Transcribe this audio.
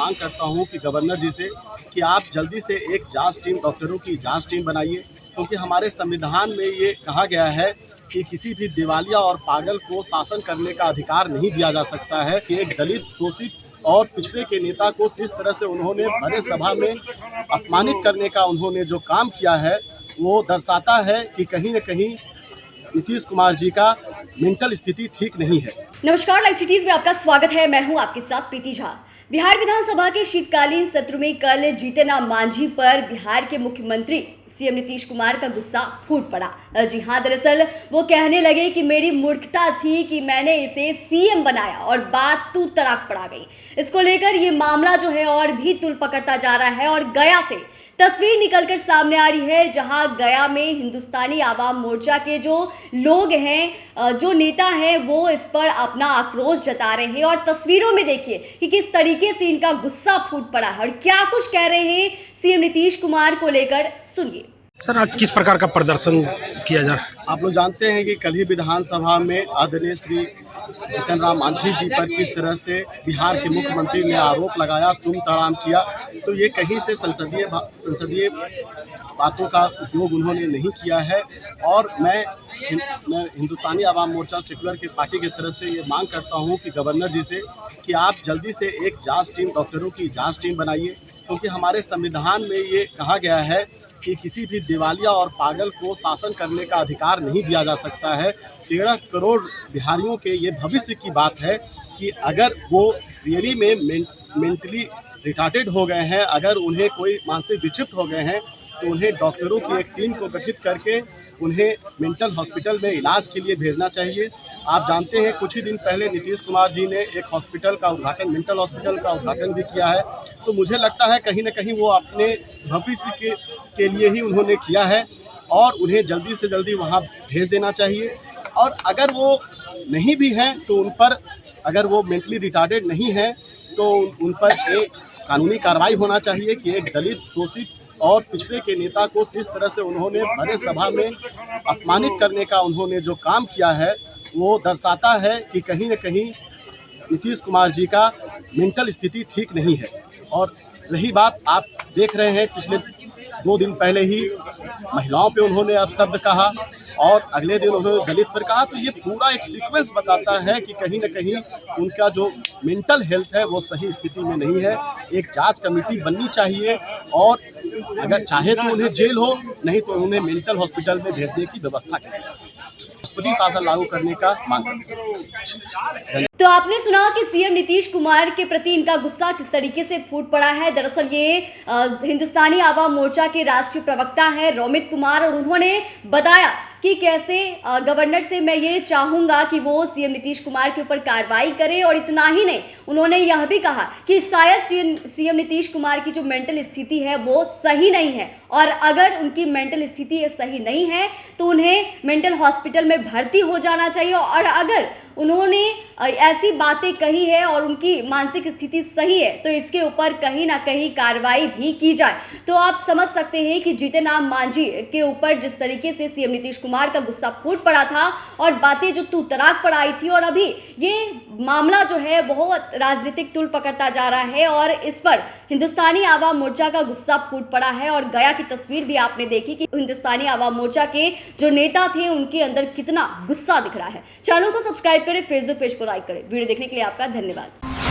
मांग करता हूं कि गवर्नर जी से कि आप जल्दी से एक जांच टीम, डॉक्टरों की जांच टीम बनाइए, क्योंकि हमारे संविधान में ये कहा गया है कि किसी भी दिवालिया और पागल को शासन करने का अधिकार नहीं दिया जा सकता है। कि एक दलित, शोषित और पिछड़े के नेता को किस तरह से उन्होंने भरे सभा में अपमानित करने का उन्होंने जो काम किया है, वो दर्शाता है कि कहीं न कहीं नीतीश कुमार जी का मेंटल स्थिति ठीक नहीं है। नमस्कार, लाइव सिटीज में आपका स्वागत है। मैं हूं आपके साथ प्रीति झा। बिहार विधानसभा के शीतकालीन सत्र में कल जीतन राम मांझी पर बिहार के मुख्यमंत्री सीएम नीतीश कुमार का गुस्सा फूट पड़ा। जी हां, दरअसल वो कहने लगे कि मेरी मूर्खता थी कि मैंने इसे सीएम बनाया और बात तू तड़ाक पड़ा गई। इसको लेकर ये मामला जो है और भी तुल पकड़ता जा रहा है और गया से तस्वीर निकलकर सामने आ रही है, जहां गया में हिंदुस्तानी आवाम मोर्चा के जो लोग हैं, जो नेता हैं, वो इस पर अपना आक्रोश जता रहे हैं। और तस्वीरों में देखिए कि किस तरीके से इनका गुस्सा फूट पड़ा है और क्या कुछ कह रहे हैं सीएम नीतीश कुमार को लेकर। सुनिए सर, आज किस प्रकार का प्रदर्शन किया जा रहा है? आप लोग जानते हैं कि कल ही विधानसभा में आदरणीय श्री जीतन राम मांझी जी पर किस तरह से बिहार के मुख्यमंत्री ने आरोप लगाया, तुम तड़ाम किया। तो ये कहीं से संसदीय बातों का उपयोग उन्होंने नहीं किया है। और मैं हिंदुस्तानी आवाम मोर्चा सेकुलर के पार्टी की तरफ से ये मांग करता हूं कि गवर्नर जी से कि आप जल्दी से एक जांच टीम, डॉक्टरों की जांच टीम बनाइए, क्योंकि हमारे संविधान में ये कहा गया है कि किसी भी दिवालिया और पागल को शासन करने का अधिकार नहीं दिया जा सकता है। 13 करोड़ बिहारियों के ये भविष्य की बात है कि अगर वो रियली में मेंटली रिटार्टेड हो गए हैं, अगर उन्हें कोई मानसिक विक्षिप्त हो गए हैं, तो उन्हें डॉक्टरों की एक टीम को गठित करके उन्हें मेंटल हॉस्पिटल में इलाज के लिए भेजना चाहिए। आप जानते हैं कुछ ही दिन पहले नीतीश कुमार जी ने एक हॉस्पिटल का उद्घाटन, मेंटल हॉस्पिटल का उद्घाटन भी किया है। तो मुझे लगता है कहीं ना कहीं वो अपने भविष्य के लिए ही उन्होंने किया है और उन्हें जल्दी से जल्दी वहाँ भेज देना चाहिए। और अगर वो नहीं भी हैं तो उन पर, अगर वो मेंटली रिटार्डेड नहीं हैं तो उन पर एक कानूनी कार्रवाई होना चाहिए कि एक दलित, शोषित और पिछड़े के नेता को किस तरह से उन्होंने भरे सभा में अपमानित करने का उन्होंने जो काम किया है, वो दर्शाता है कि कहीं न कहीं नीतीश कुमार जी का मेंटल स्थिति ठीक नहीं है। और रही बात, आप देख रहे हैं पिछले 2 दिन पहले ही महिलाओं पे उन्होंने अपशब्द कहा और अगले दिन उन्होंने दलित पर कहा। तो ये पूरा एक सीक्वेंस बताता है कि कहीं न कहीं उनका जो मेंटल हेल्थ है वो सही स्थिति में नहीं है। एक जांच कमेटी बननी चाहिए और अगर चाहे तो उन्हें जेल हो, नहीं तो उन्हें मेंटल हॉस्पिटल में भेजने की व्यवस्था की जाए। राष्ट्रपति शासन लागू करने का मांग करते हैं। तो आपने सुना कि सीएम नीतीश कुमार के प्रति इनका गुस्सा किस तरीके से फूट पड़ा है। दरअसल ये हिंदुस्तानी आवाम मोर्चा के राष्ट्रीय प्रवक्ता हैं रोमित कुमार, और उन्होंने बताया कि कैसे गवर्नर से मैं ये चाहूँगा कि वो सीएम नीतीश कुमार के ऊपर कार्रवाई करे। और इतना ही नहीं, उन्होंने यह भी कहा कि शायद सीएम नीतीश कुमार की जो मेंटल स्थिति है वो सही नहीं है, और अगर उनकी मेंटल स्थिति सही नहीं है तो उन्हें मेंटल हॉस्पिटल में भर्ती हो जाना चाहिए। और अगर उन्होंने ऐसी बातें कही है और उनकी मानसिक स्थिति सही है तो इसके ऊपर कहीं ना कहीं कार्रवाई भी की जाए। तो आप समझ सकते हैं कि जीतन राम मांझी के ऊपर जिस तरीके से सीएम नीतीश कुमार का गुस्सा फूट पड़ा था और बातें जो तू तड़ाक पर आई थी, और अभी ये मामला जो है बहुत राजनीतिक तुल पकड़ता जा रहा है और इस पर हिंदुस्तानी आवाम मोर्चा का गुस्सा फूट पड़ा है। और गया की तस्वीर भी आपने देखी कि हिंदुस्तानी आवाम मोर्चा के जो नेता थे उनके अंदर कितना गुस्सा दिख रहा है। चैनल को सब्सक्राइब करें, फेसबुक पेज को लाइक करें। वीडियो देखने के लिए आपका धन्यवाद।